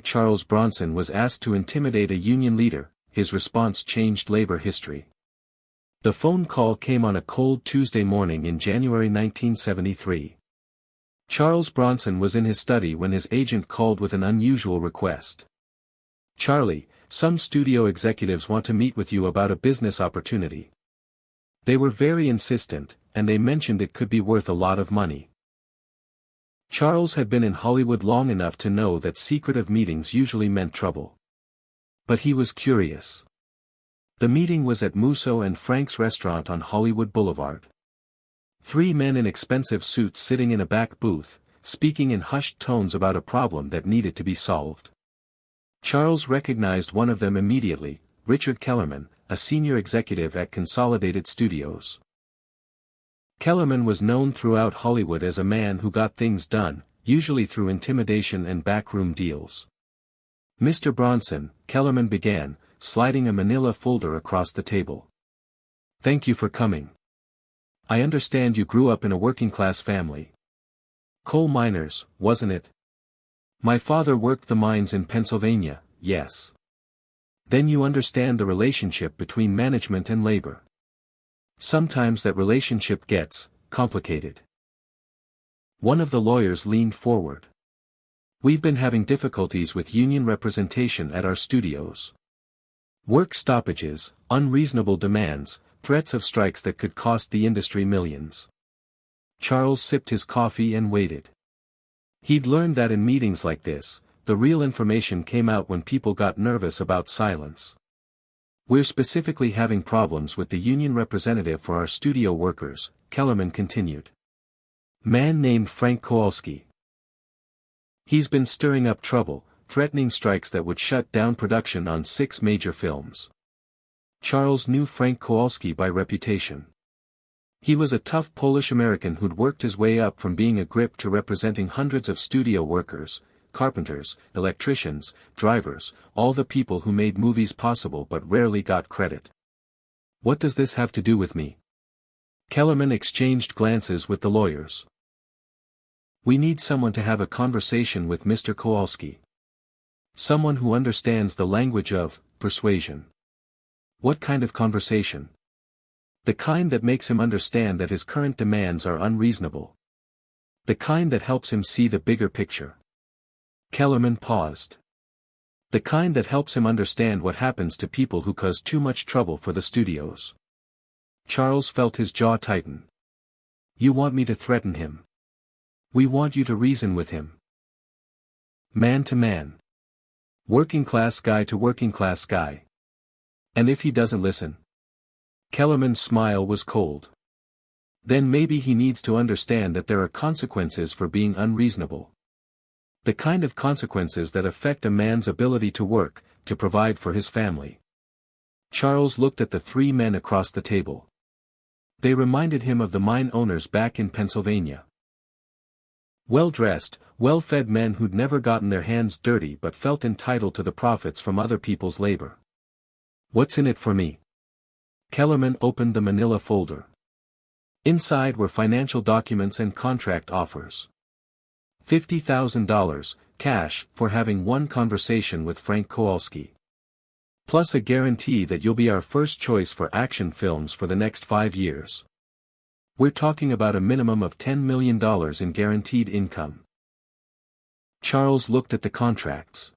Charles Bronson was asked to intimidate a union leader. His response changed labor history. The phone call came on a cold Tuesday morning in January 1973. Charles Bronson was in his study when his agent called with an unusual request. "Charlie, some studio executives want to meet with you about a business opportunity. They were very insistent, and they mentioned it could be worth a lot of money." Charles had been in Hollywood long enough to know that secretive meetings usually meant trouble. But he was curious. The meeting was at Musso and Frank's restaurant on Hollywood Boulevard. Three men in expensive suits sitting in a back booth, speaking in hushed tones about a problem that needed to be solved. Charles recognized one of them immediately, Richard Kellerman, a senior executive at Consolidated Studios. Kellerman was known throughout Hollywood as a man who got things done, usually through intimidation and backroom deals. "Mr. Bronson," Kellerman began, sliding a manila folder across the table. "Thank you for coming. I understand you grew up in a working-class family. Coal miners, wasn't it? My father worked the mines in Pennsylvania, yes. Then you understand the relationship between management and labor. Sometimes that relationship gets complicated." One of the lawyers leaned forward. "We've been having difficulties with union representation at our studios. Work stoppages, unreasonable demands, threats of strikes that could cost the industry millions." Charles sipped his coffee and waited. He'd learned that in meetings like this, the real information came out when people got nervous about silence. "We're specifically having problems with the union representative for our studio workers," Kellerman continued. "Man named Frank Kowalski. He's been stirring up trouble, threatening strikes that would shut down production on 6 major films." Charles knew Frank Kowalski by reputation. He was a tough Polish-American who'd worked his way up from being a grip to representing hundreds of studio workers, carpenters, electricians, drivers, all the people who made movies possible but rarely got credit. "What does this have to do with me?" Kellerman exchanged glances with the lawyers. "We need someone to have a conversation with Mr. Kowalski. Someone who understands the language of persuasion." "What kind of conversation?" "The kind that makes him understand that his current demands are unreasonable. The kind that helps him see the bigger picture." Kellerman paused. "The kind that helps him understand what happens to people who cause too much trouble for the studios." Charles felt his jaw tighten. "You want me to threaten him? We want you to reason with him. Man to man. Working class guy to working class guy. And if he doesn't listen?" Kellerman's smile was cold. "Then maybe he needs to understand that there are consequences for being unreasonable. The kind of consequences that affect a man's ability to work, to provide for his family." Charles looked at the 3 men across the table. They reminded him of the mine owners back in Pennsylvania. Well-dressed, well-fed men who'd never gotten their hands dirty but felt entitled to the profits from other people's labor. "What's in it for me?" Kellerman opened the manila folder. Inside were financial documents and contract offers. $50,000, cash, for having one conversation with Frank Kowalski. Plus a guarantee that you'll be our first choice for action films for the next 5 years. We're talking about a minimum of $10 million in guaranteed income. Charles looked at the contracts.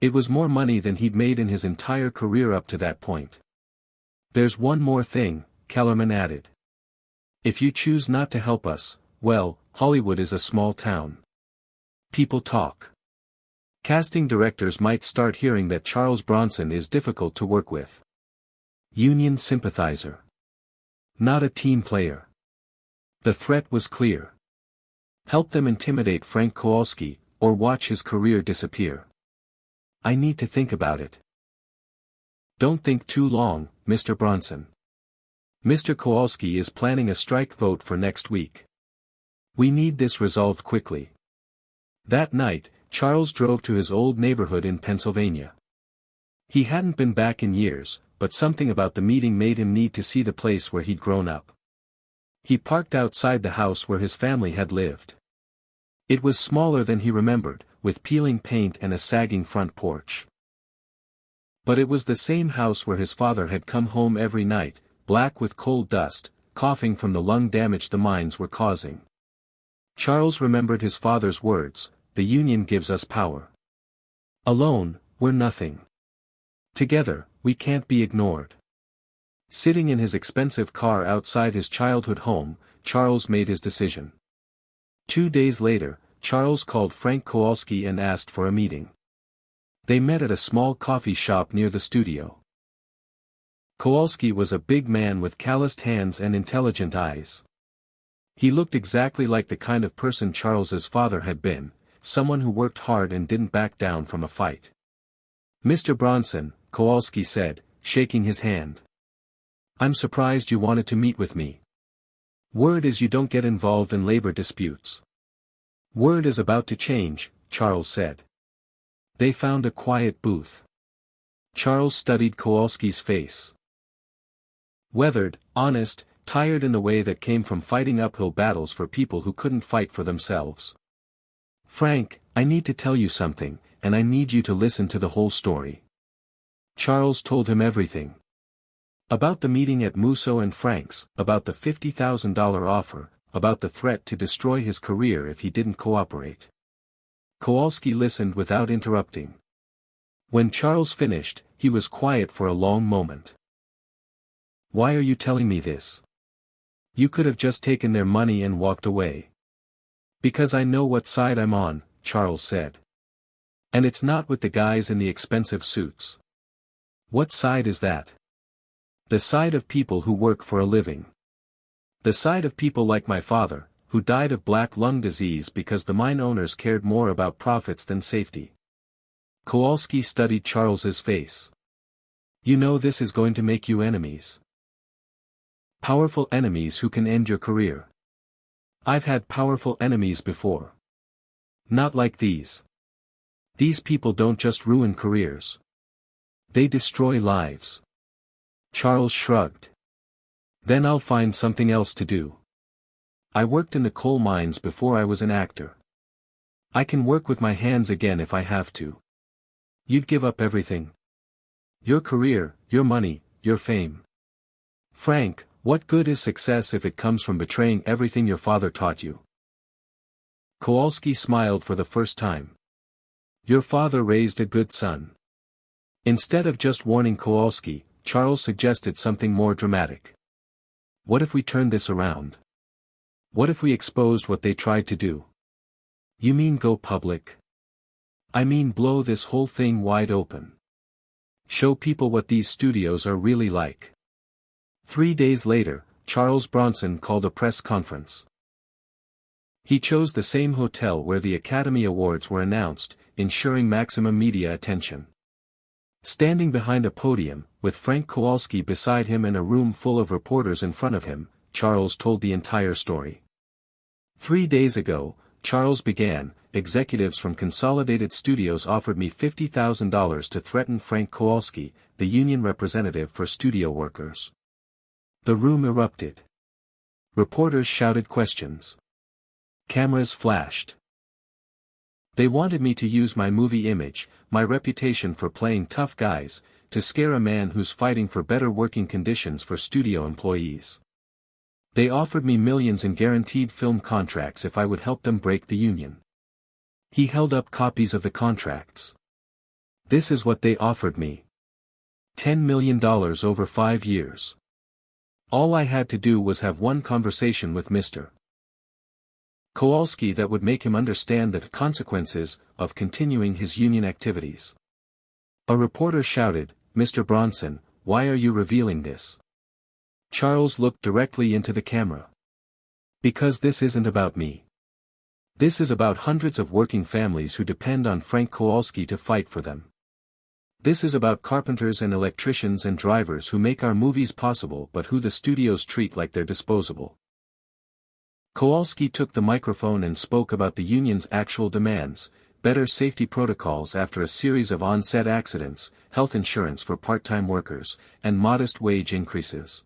It was more money than he'd made in his entire career up to that point. "There's one more thing," Kellerman added. "If you choose not to help us, well, Hollywood is a small town. People talk. Casting directors might start hearing that Charles Bronson is difficult to work with. Union sympathizer. Not a team player." The threat was clear. Help them intimidate Frank Kowalski, or watch his career disappear. "I need to think about it." "Don't think too long, Mr. Bronson. Mr. Kowalski is planning a strike vote for next week. We need this resolved quickly." That night, Charles drove to his old neighborhood in Pennsylvania. He hadn't been back in years, but something about the meeting made him need to see the place where he'd grown up. He parked outside the house where his family had lived. It was smaller than he remembered, with peeling paint and a sagging front porch. But it was the same house where his father had come home every night, black with coal dust, coughing from the lung damage the mines were causing. Charles remembered his father's words, "The union gives us power. Alone, we're nothing. Together, we can't be ignored." Sitting in his expensive car outside his childhood home, Charles made his decision. 2 days later, Charles called Frank Kowalski and asked for a meeting. They met at a small coffee shop near the studio. Kowalski was a big man with calloused hands and intelligent eyes. He looked exactly like the kind of person Charles's father had been, someone who worked hard and didn't back down from a fight. "Mr. Bronson," Kowalski said, shaking his hand. "I'm surprised you wanted to meet with me. Word is you don't get involved in labor disputes." "Word is about to change," Charles said. They found a quiet booth. Charles studied Kowalski's face. Weathered, honest, tired in the way that came from fighting uphill battles for people who couldn't fight for themselves. "Frank, I need to tell you something, and I need you to listen to the whole story." Charles told him everything. About the meeting at Musso and Frank's, about the $50,000 offer, about the threat to destroy his career if he didn't cooperate. Kowalski listened without interrupting. When Charles finished, he was quiet for a long moment. "Why are you telling me this? You could have just taken their money and walked away." "Because I know what side I'm on," Charles said. "And it's not with the guys in the expensive suits." "What side is that?" "The side of people who work for a living. The side of people like my father, who died of black lung disease because the mine owners cared more about profits than safety." Kowalski studied Charles's face. "You know this is going to make you enemies. Powerful enemies who can end your career. I've had powerful enemies before. Not like these. These people don't just ruin careers. They destroy lives." Charles shrugged. "Then I'll find something else to do. I worked in the coal mines before I was an actor. I can work with my hands again if I have to." "You'd give up everything? Your career, your money, your fame. Frank, what good is success if it comes from betraying everything your father taught you?" Kowalski smiled for the first time. "Your father raised a good son." Instead of just warning Kowalski, Charles suggested something more dramatic. "What if we turned this around? What if we exposed what they tried to do?" "You mean go public?" "I mean blow this whole thing wide open. Show people what these studios are really like." 3 days later, Charles Bronson called a press conference. He chose the same hotel where the Academy Awards were announced, ensuring maximum media attention. Standing behind a podium, with Frank Kowalski beside him and a room full of reporters in front of him, Charles told the entire story. 3 days ago, Charles began, executives from Consolidated Studios offered me $50,000 to threaten Frank Kowalski, the union representative for studio workers. The room erupted. Reporters shouted questions. Cameras flashed. They wanted me to use my movie image, my reputation for playing tough guys, to scare a man who's fighting for better working conditions for studio employees. They offered me millions in guaranteed film contracts if I would help them break the union. He held up copies of the contracts. "This is what they offered me. $10 million over 5 years. All I had to do was have one conversation with Mr. Kowalski that would make him understand the consequences of continuing his union activities." A reporter shouted, "Mr. Bronson, why are you revealing this?" Charles looked directly into the camera. "Because this isn't about me. This is about hundreds of working families who depend on Frank Kowalski to fight for them. This is about carpenters and electricians and drivers who make our movies possible but who the studios treat like they're disposable." Kowalski took the microphone and spoke about the union's actual demands: better safety protocols after a series of on-set accidents, health insurance for part-time workers, and modest wage increases.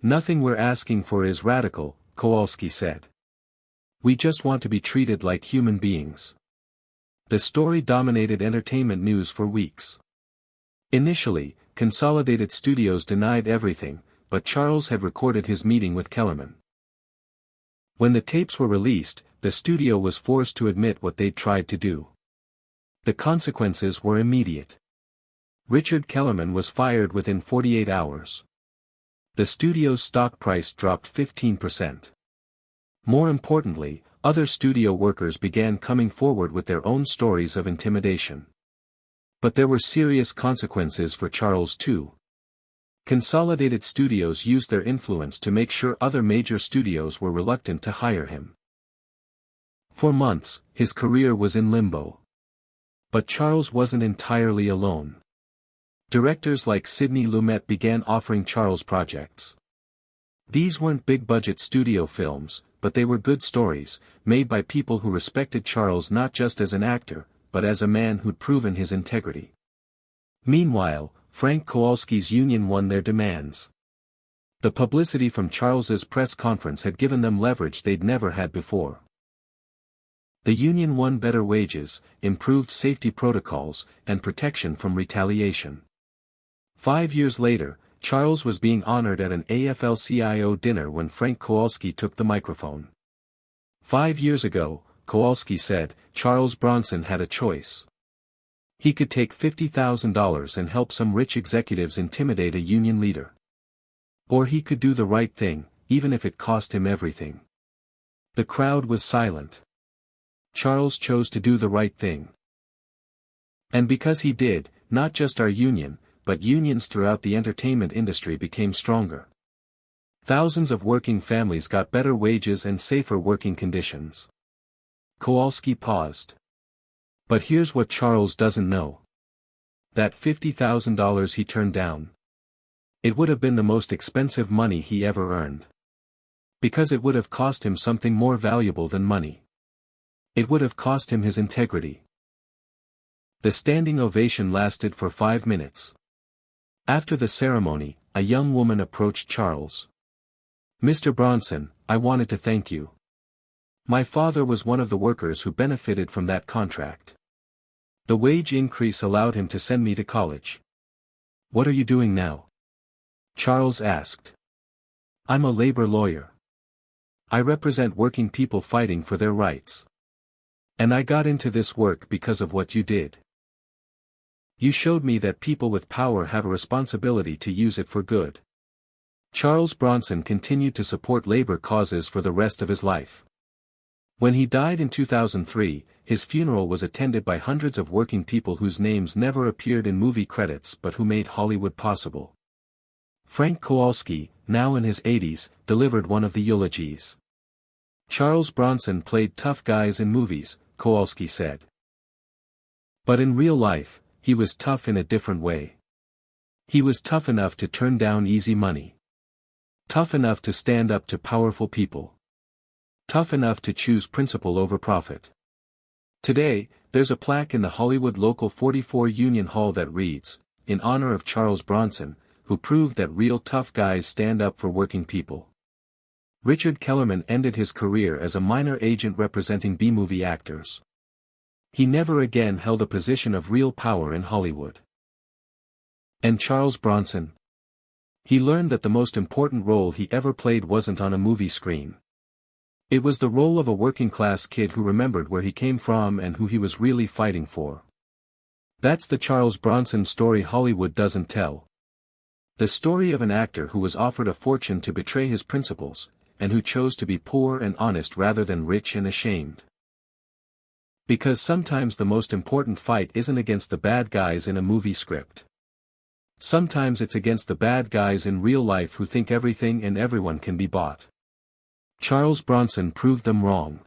"Nothing we're asking for is radical," Kowalski said. We just want to be treated like human beings. The story dominated entertainment news for weeks. Initially, Consolidated Studios denied everything, but Charles had recorded his meeting with Kellerman. When the tapes were released, the studio was forced to admit what they'd tried to do. The consequences were immediate. Richard Kellerman was fired within 48 hours. The studio's stock price dropped 15%. More importantly, other studio workers began coming forward with their own stories of intimidation. But there were serious consequences for Charles too. Consolidated Studios used their influence to make sure other major studios were reluctant to hire him. For months, his career was in limbo. But Charles wasn't entirely alone. Directors like Sidney Lumet began offering Charles projects. These weren't big-budget studio films, but they were good stories, made by people who respected Charles not just as an actor, but as a man who'd proven his integrity. Meanwhile, Frank Kowalski's union won their demands. The publicity from Charles's press conference had given them leverage they'd never had before. The union won better wages, improved safety protocols, and protection from retaliation. 5 years later, Charles was being honored at an AFL-CIO dinner when Frank Kowalski took the microphone. 5 years ago, Kowalski said, Charles Bronson had a choice. He could take $50,000 and help some rich executives intimidate a union leader. Or he could do the right thing, even if it cost him everything. The crowd was silent. Charles chose to do the right thing. And because he did, not just our union, but unions throughout the entertainment industry became stronger. Thousands of working families got better wages and safer working conditions. Kowalski paused. But here's what Charles doesn't know. That $50,000 he turned down. It would have been the most expensive money he ever earned. Because it would have cost him something more valuable than money. It would have cost him his integrity. The standing ovation lasted for 5 minutes. After the ceremony, a young woman approached Charles. Mr. Bronson, I wanted to thank you. My father was one of the workers who benefited from that contract. The wage increase allowed him to send me to college. What are you doing now? Charles asked. I'm a labor lawyer. I represent working people fighting for their rights. And I got into this work because of what you did. You showed me that people with power have a responsibility to use it for good. Charles Bronson continued to support labor causes for the rest of his life. When he died in 2003, his funeral was attended by hundreds of working people whose names never appeared in movie credits but who made Hollywood possible. Frank Kowalski, now in his 80s, delivered one of the eulogies. Charles Bronson played tough guys in movies, Kowalski said. But in real life, he was tough in a different way. He was tough enough to turn down easy money. Tough enough to stand up to powerful people. Tough enough to choose principle over profit. Today, there's a plaque in the Hollywood Local 44 Union Hall that reads, in honor of Charles Bronson, who proved that real tough guys stand up for working people. Richard Kellerman ended his career as a minor agent representing B-movie actors. He never again held a position of real power in Hollywood. And Charles Bronson? He learned that the most important role he ever played wasn't on a movie screen. It was the role of a working-class kid who remembered where he came from and who he was really fighting for. That's the Charles Bronson story Hollywood doesn't tell. The story of an actor who was offered a fortune to betray his principles, and who chose to be poor and honest rather than rich and ashamed. Because sometimes the most important fight isn't against the bad guys in a movie script. Sometimes it's against the bad guys in real life who think everything and everyone can be bought. Charles Bronson proved them wrong.